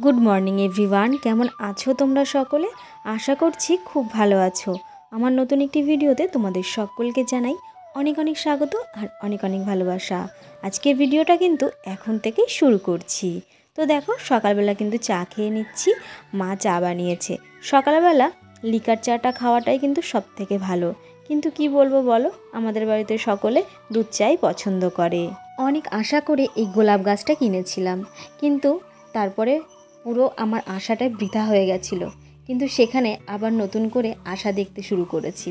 Good morning everyone, কেমন আছো তোমরা সকলে? আশা করছি খুব ভালো আছো। আমার নতুন একটি ভিডিওতে তোমাদের সকলকে জানাই অনেক অনেক স্বাগত আর অনেক অনেক ভালোবাসা। আজকের ভিডিওটা কিন্তু এখন থেকেই শুরু করছি। তো দেখো, সকালবেলা কিন্তু চা খেয়ে নিচ্ছি। মা চা বানিয়েছে। সকালবেলা লিকার চাটা খাওয়াটাই কিন্তু সব থেকে ভালো, কিন্তু কি বলবো বলো, আমাদের বাড়িতে সকলে দুধ চাই পছন্দ করে। অনেক আশা করে এই গোলাপ গাছটা কিনেছিলাম, কিন্তু তারপরে পুরো আমার আশাটাই বৃথা হয়ে গেছিল। কিন্তু সেখানে আবার নতুন করে আশা দেখতে শুরু করেছি।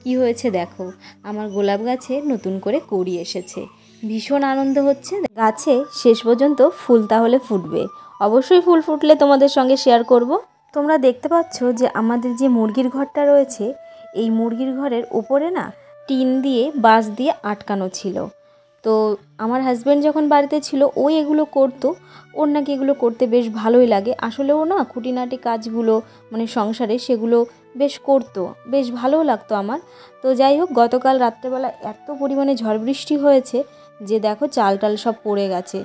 কি হয়েছে দেখো, আমার গোলাপ গাছে নতুন করে কড়ি এসেছে। ভীষণ আনন্দ হচ্ছে। গাছে শেষ পর্যন্ত ফুল তাহলে ফুটবে। অবশ্যই ফুল ফুটলে তোমাদের সঙ্গে শেয়ার করব। তোমরা দেখতে পাচ্ছ যে আমাদের যে মুরগির ঘরটা রয়েছে, এই মুরগির ঘরের উপরে না টিন দিয়ে বাঁশ দিয়ে আটকানো ছিল। তো আমার হাজব্যান্ড যখন বাড়িতে ছিল ওই এগুলো করতো। ওর নাকি এগুলো করতে বেশ ভালোই লাগে। আসলে ও না খুঁটিনাটি কাজগুলো মানে সংসারে সেগুলো বেশ করতো, বেশ ভালোও লাগতো আমার। তো যাই হোক, গতকাল রাত্রেবেলা এত পরিমাণে ঝড় বৃষ্টি হয়েছে যে দেখো চাল টাল সব পড়ে গেছে।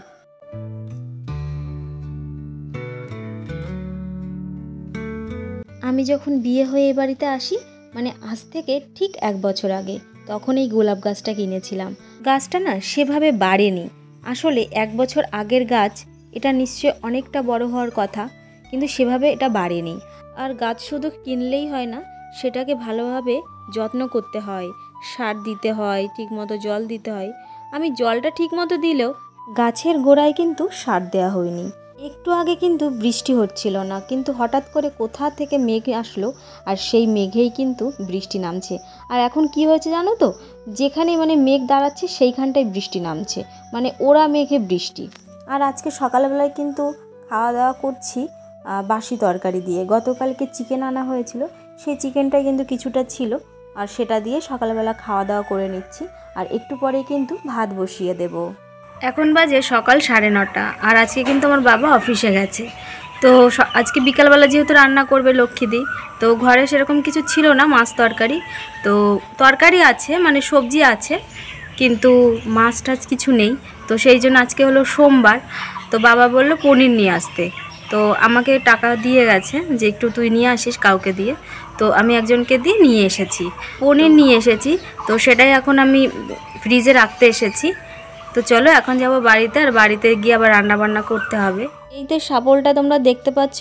আমি যখন বিয়ে হয়ে এ বাড়িতে আসি, মানে আজ থেকে ঠিক 1 বছর আগে, তখন এই গোলাপ গাছটা কিনেছিলাম। গাছটা না সেভাবে বাড়েনি। আসলে 1 বছর আগের গাছ, এটা নিশ্চয় অনেকটা বড় হওয়ার কথা, কিন্তু সেভাবে এটা বাড়েনি। আর গাছ শুধু কিনলেই হয় না, সেটাকে ভালোভাবে যত্ন করতে হয়, সার দিতে হয়, ঠিকমতো জল দিতে হয়। আমি জলটা ঠিকমতো দিলেও গাছের গোড়ায় কিন্তু সার দেওয়া হয়নি। একটু আগে কিন্তু বৃষ্টি হচ্ছিল না, কিন্তু হঠাৎ করে কোথা থেকে মেঘ আসলো, আর সেই মেঘেই কিন্তু বৃষ্টি নামছে। আর এখন কি হয়েছে জানো তো, যেখানে মানে মেঘ দাঁড়াচ্ছে সেইখানটায় বৃষ্টি নামছে, মানে ওরা মেঘে বৃষ্টি। আর আজকে সকালবেলায় কিন্তু খাওয়া দাওয়া করছি বাসি তরকারি দিয়ে। গতকালকে চিকেন আনা হয়েছিল, সেই চিকেনটাই কিন্তু কিছুটা ছিল, আর সেটা দিয়ে সকালবেলা খাওয়া দাওয়া করে নিচ্ছি। আর একটু পরে কিন্তু ভাত বসিয়ে দেব। এখন বাজে সকাল 9:30, আর আজকে কিন্তু আমার বাবা অফিসে গেছে। তো আজকে বিকালবেলা যেহেতু রান্না করবে লক্ষ্মীদি, তো ঘরে সেরকম কিছু ছিল না, মাছ তরকারি। তো তরকারি আছে, মানে সবজি আছে, কিন্তু মাছ টাছ কিছু নেই। তো সেই জন্য আজকে হলো সোমবার, তো বাবা বললো পনির নিয়ে আসতে। তো আমাকে টাকা দিয়ে গেছে যে একটু তুই নিয়ে আসিস কাউকে দিয়ে। তো আমি একজনকে দিয়ে নিয়ে এসেছি, পনির নিয়ে এসেছি। তো সেটাই এখন আমি ফ্রিজে রাখতে এসেছি। তো চলো এখন যাব বাড়িতে, আর বাড়িতে গিয়ে আবার রান্না বান্না করতে হবে। এই যে শাবলটা তোমরা দেখতে পাচ্ছ,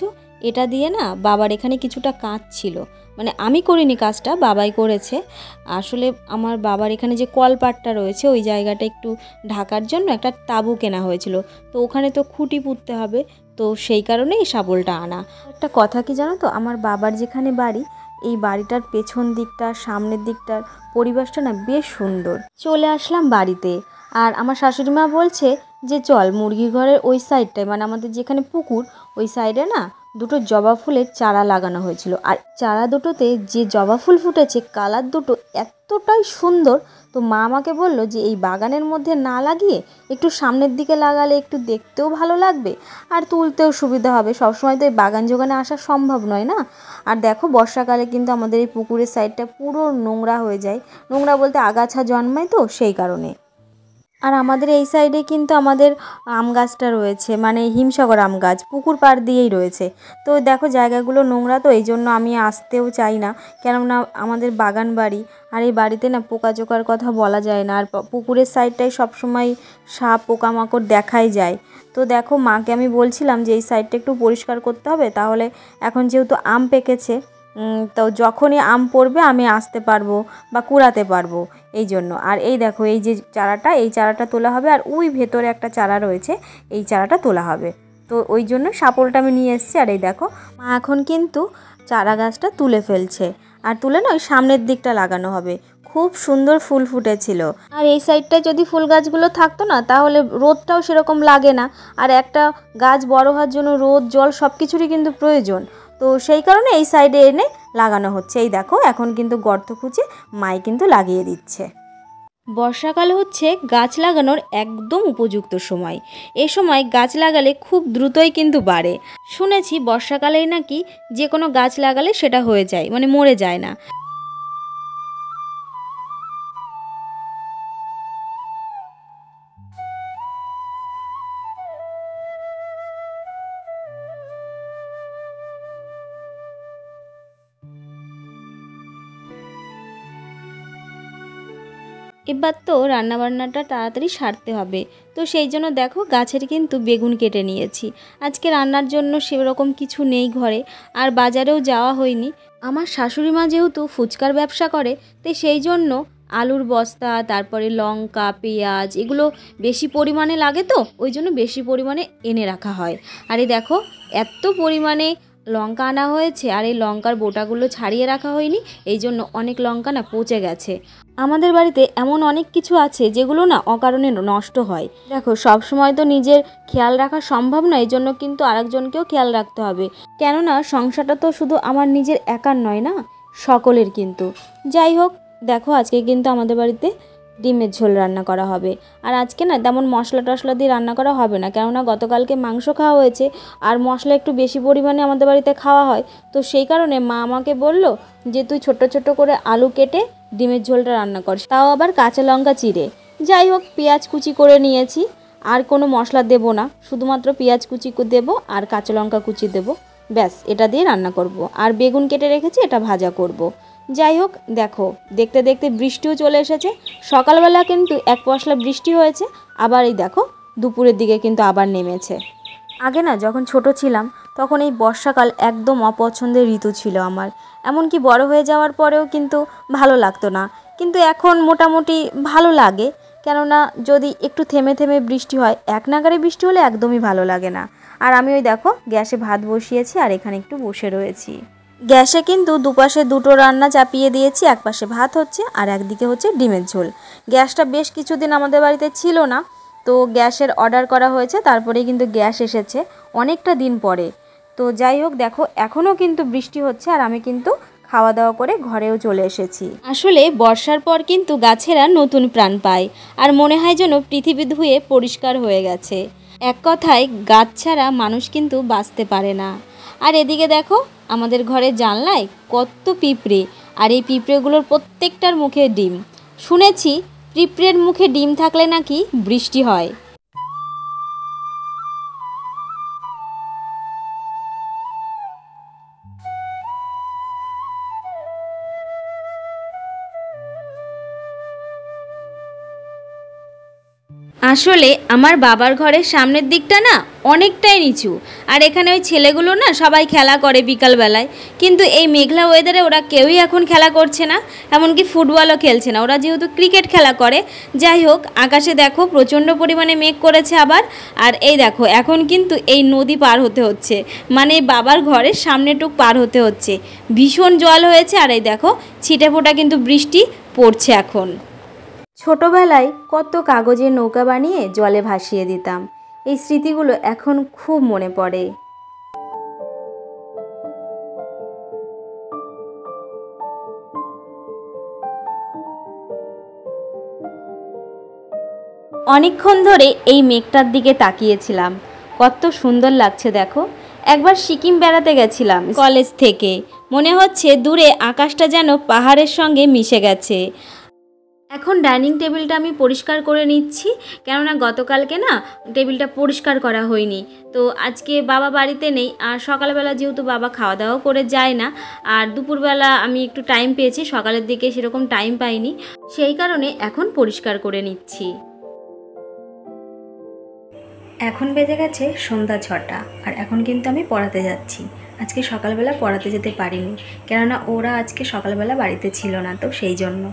এটা দিয়ে না বাবার এখানে কিছুটা কাজ ছিল, মানে আমি করিনি কাজটা, বাবাই করেছে। আসলে আমার বাবার এখানে যে কলপাটটা রয়েছে ওই জায়গাটা একটু ঢাকার জন্য একটা তাঁবু কেনা হয়েছিল। তো ওখানে তো খুঁটি পুঁততে হবে, তো সেই কারণে এই শাবলটা আনা। একটা কথা কি জানো তো, আমার বাবার যেখানে বাড়ি, এই বাড়িটার পেছন দিকটার সামনের দিকটার পরিবেশটা না বেশ সুন্দর। চলে আসলাম বাড়িতে, আর আমার শাশুড়ি মা বলছে যে চল মুরগির ঘরের ওই সাইডটায়, মানে আমাদের যেখানে পুকুর ওই সাইডে না দুটো জবা ফুলের চারা লাগানো হয়েছিল, আর চারা দুটোতে যে জবা ফুল ফুটেছে কালার দুটো এতটাই সুন্দর। তো মা আমাকে বললো যে এই বাগানের মধ্যে না লাগিয়ে একটু সামনের দিকে লাগালে একটু দেখতেও ভালো লাগবে, আর তুলতেও সুবিধা হবে। সবসময় তো এই বাগান যোগানে আসা সম্ভব নয় না। আর দেখো বর্ষাকালে কিন্তু আমাদের এই পুকুরের সাইডটা পুরো নোংরা হয়ে যায়। নোংরা বলতে আগাছা জন্মায়, তো সেই কারণে। আর আমাদের এই সাইডে কিন্তু আমাদের আম গাছটা রয়েছে, মানে হিমসাগর আম গাছ পুকুর পাড় দিয়েই রয়েছে। তো দেখো জায়গাগুলো নোংরা, তো এই জন্য আমি আসতেও চাই না, কেননা আমাদের বাগান বাড়ি, আর এই বাড়িতে না পোকাজোকার কথা বলা যায় না। আর পুকুরের সাইডটায় সবসময় সাপ পোকামাকড় দেখাই যায়। তো দেখো মাকে আমি বলছিলাম যে এই সাইডটা একটু পরিষ্কার করতে হবে, তাহলে এখন যেহেতু আম পেকেছে, তো যখনই আম পড়বে আমি আসতে পারবো বা কুড়াতে পারবো, এই জন্য। আর এই দেখো এই যে চারাটা, এই চারাটা তোলা হবে, আর ওই ভেতরে একটা চারা রয়েছে, এই চারাটা তোলা হবে। তো ওই জন্য শাপলটা আমি নিয়ে এসেছি। আর এই দেখো মা এখন কিন্তু চারা গাছটা তুলে ফেলছে, আর তুলে না ওই সামনের দিকটা লাগানো হবে। খুব সুন্দর ফুল ফুটেছিল। আর এই সাইডটায় যদি ফুল গাছগুলো থাকতো না, তাহলে রোদটাও সেরকম লাগে না। আর একটা গাছ বড় হওয়ার জন্য রোদ জল সব কিছুরই কিন্তু প্রয়োজন। তো সেই কারণে এই সাইডে এনে লাগানো হচ্ছে। এই দেখো এখন কিন্তু গর্ত খুঁজে মাই কিন্তু লাগিয়ে দিচ্ছে। বর্ষাকাল হচ্ছে গাছ লাগানোর একদম উপযুক্ত সময়। এ সময় গাছ লাগালে খুব দ্রুতই কিন্তু বাড়ে। শুনেছি বর্ষাকালেই নাকি যে কোনো গাছ লাগালে সেটা হয়ে যায়, মানে মরে যায় না। এবার তো রান্নাবান্নাটা তাড়াতাড়ি সারতে হবে। তো সেই জন্য দেখো গাছের কিন্তু বেগুন কেটে নিয়েছি। আজকে রান্নার জন্য সেরকম কিছু নেই ঘরে, আর বাজারেও যাওয়া হয়নি। আমার শাশুড়ি মা যেহেতু ফুচকার ব্যবসা করে, তাই সেই জন্য আলুর বস্তা, তারপরে লঙ্কা, পেঁয়াজ এগুলো বেশি পরিমাণে লাগে, তো ওই জন্য বেশি পরিমাণে এনে রাখা হয়। আর এই দেখো এত পরিমাণে লঙ্কা আনা হয়েছে, আর এই লঙ্কার বোটাগুলো ছাড়িয়ে রাখা হয়নি, এই জন্য অনেক লঙ্কা না পচে গেছে। আমাদের বাড়িতে এমন অনেক কিছু আছে যেগুলো না অকারণে নষ্ট হয়। দেখো সব সময় তো নিজের খেয়াল রাখা সম্ভব না, এই জন্য কিন্তু আরেকজনকেও খেয়াল রাখতে হবে। কেননা সংসারটা তো শুধু আমার নিজের একার নয় না, সকলের কিন্তু। যাই হোক, দেখো আজকে কিন্তু আমাদের বাড়িতে ডিমের ঝোল রান্না করা হবে। আর আজকে না তেমন মশলা টশলা দিয়ে রান্না করা হবে না, কেননা গতকালকে মাংস খাওয়া হয়েছে, আর মশলা একটু বেশি পরিমাণে আমাদের বাড়িতে খাওয়া হয়। তো সেই কারণে মা আমাকে বলল যে তুই ছোট ছোট করে আলু কেটে ডিমের ঝোলটা রান্না কর, তাও আবার কাঁচা লঙ্কা চিড়ে। যাই হোক, পেঁয়াজ কুচি করে নিয়েছি, আর কোনো মশলা দেব না, শুধুমাত্র পেঁয়াজ কুচি দেব আর কাঁচা লঙ্কা কুচি দেব, ব্যাস এটা দিয়ে রান্না করব। আর বেগুন কেটে রেখেছি, এটা ভাজা করব। যাই হোক, দেখো দেখতে দেখতে বৃষ্টিও চলে এসেছে। সকালবেলা কিন্তু এক পশলা বৃষ্টি হয়েছে, আবার এই দেখো দুপুরের দিকে কিন্তু আবার নেমেছে। আগে না যখন ছোট ছিলাম তখন এই বর্ষাকাল একদম অপছন্দের ঋতু ছিল আমার, এমনকি বড় হয়ে যাওয়ার পরেও কিন্তু ভালো লাগতো না। কিন্তু এখন মোটামুটি ভালো লাগে, কেননা যদি একটু থেমে থেমে বৃষ্টি হয়, এক নাগাড়ে বৃষ্টি হলে একদমই ভালো লাগে না। আর আমি ওই দেখো গ্যাসে ভাত বসিয়েছি, আর এখানে একটু বসে রয়েছি। গ্যাসে কিন্তু দুপাশে দুটো রান্না চাপিয়ে দিয়েছি, একপাশে ভাত হচ্ছে আর একদিকে হচ্ছে ডিমের ঝোল। গ্যাসটা বেশ কিছুদিন আমাদের বাড়িতে ছিল না, তো গ্যাসের অর্ডার করা হয়েছে, তারপরে কিন্তু গ্যাস এসেছে অনেকটা দিন পরে। তো যাই হোক, দেখো এখনও কিন্তু বৃষ্টি হচ্ছে, আর আমি কিন্তু খাওয়া দাওয়া করে ঘরেও চলে এসেছি। আসলে বর্ষার পর কিন্তু গাছেরা নতুন প্রাণ পায়, আর মনে হয় যেন পৃথিবী ধুয়ে পরিষ্কার হয়ে গেছে। এক কথায় গাছ ছাড়া মানুষ কিন্তু বাঁচতে পারে না। আর এদিকে দেখো আমাদের ঘরের জানলায় কত পিঁপড়ে, আর এই পিঁপড়েগুলোর প্রত্যেকটার মুখে ডিম। শুনেছি পিঁপড়ের মুখে ডিম থাকলে নাকি বৃষ্টি হয়। আসলে আমার বাবার ঘরের সামনের দিকটা না অনেকটাই নিচু, আর এখানে ওই ছেলেগুলো না সবাই খেলা করে বিকালবেলায়, কিন্তু এই মেঘলা ওয়েদারে ওরা কেউই এখন খেলা করছে না, এমনকি ফুটবলও খেলছে না, ওরা যেহেতু ক্রিকেট খেলা করে। যাই হোক, আকাশে দেখো প্রচণ্ড পরিমাণে মেঘ করেছে আবার। আর এই দেখো এখন কিন্তু এই নদী পার হতে হচ্ছে, মানে বাবার ঘরের সামনেটুক পার হতে হচ্ছে, ভীষণ জল হয়েছে। আর এই দেখো ছিটে ফোঁটা কিন্তু বৃষ্টি পড়ছে এখন। ছোটবেলায় কত কাগজের নৌকা বানিয়ে জলে ভাসিয়ে দিতাম, এই স্মৃতিগুলো এখন খুব মনে পড়ে। অনেকক্ষণ ধরে এই মেঘটার দিকে তাকিয়েছিলাম, কত সুন্দর লাগছে দেখো। একবার সিকিম বেড়াতে গেছিলাম কলেজ থেকে, মনে হচ্ছে দূরে আকাশটা যেন পাহাড়ের সঙ্গে মিশে গেছে। এখন ডাইনিং টেবিলটা আমি পরিষ্কার করে নিচ্ছি, কেননা গতকালকে না টেবিলটা পরিষ্কার করা হয়নি। তো আজকে বাবা বাড়িতে নেই, আর সকালবেলা যেহেতু বাবা খাওয়া দাওয়া করে যায় না, আর দুপুরবেলা আমি একটু টাইম পেয়েছি, সকালের দিকে সেরকম টাইম পাইনি, সেই কারণে এখন পরিষ্কার করে নিচ্ছি। এখন বেজে গেছে সন্ধ্যা 6টা, আর এখন কিন্তু আমি পড়াতে যাচ্ছি। আজকে সকালবেলা পড়াতে যেতে পারিনি, কেননা ওরা আজকে সকালবেলা বাড়িতে ছিল না, তো সেই জন্য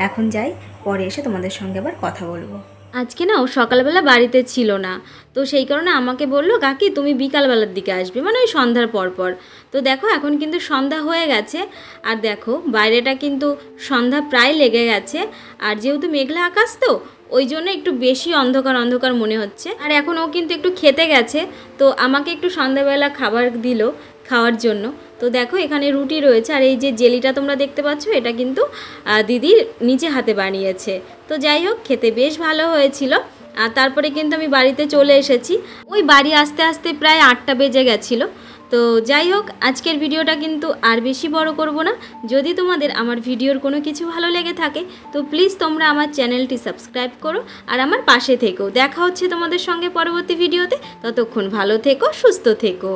এখন যাই, পরে এসে তোমাদের সঙ্গে আবার কথা বলবো। আজকে না ও সকালবেলা বাড়িতে ছিল না, তো সেই কারণে আমাকে বললো কাকি তুমি বিকালবেলার দিকে আসবে, মানে ওই সন্ধ্যার পরপর। তো দেখো এখন কিন্তু সন্ধ্যা হয়ে গেছে, আর দেখো বাইরেটা কিন্তু সন্ধ্যা প্রায় লেগে গেছে, আর যেহেতু মেঘলা আকাশ তো ওই জন্য একটু বেশি অন্ধকার অন্ধকার মনে হচ্ছে। আর এখন ও কিন্তু একটু খেতে গেছে, তো আমাকে একটু সন্ধ্যাবেলা খাবার দিল খাওয়ার জন্য। তো দেখো এখানে রুটি রয়েছে, আর এই যে জেলিটা তোমরা দেখতে পাচ্ছ এটা কিন্তু দিদির নিচে হাতে বানিয়েছে। তো যাই হোক, খেতে বেশ ভালো হয়েছিল। আর তারপরে কিন্তু আমি বাড়িতে চলে এসেছি, ওই বাড়ি আসতে আসতে প্রায় 8টা বেজে গেছিলো। তো যাই হোক, আজকের ভিডিওটা কিন্তু আর বেশি বড় করব না। যদি তোমাদের আমার ভিডিওর কোনো কিছু ভালো লেগে থাকে তো প্লিজ তোমরা আমার চ্যানেলটি সাবস্ক্রাইব করো, আর আমার পাশে থেকো। দেখা হচ্ছে তোমাদের সঙ্গে পরবর্তী ভিডিওতে, ততক্ষণ ভালো থেকো, সুস্থ থেকো।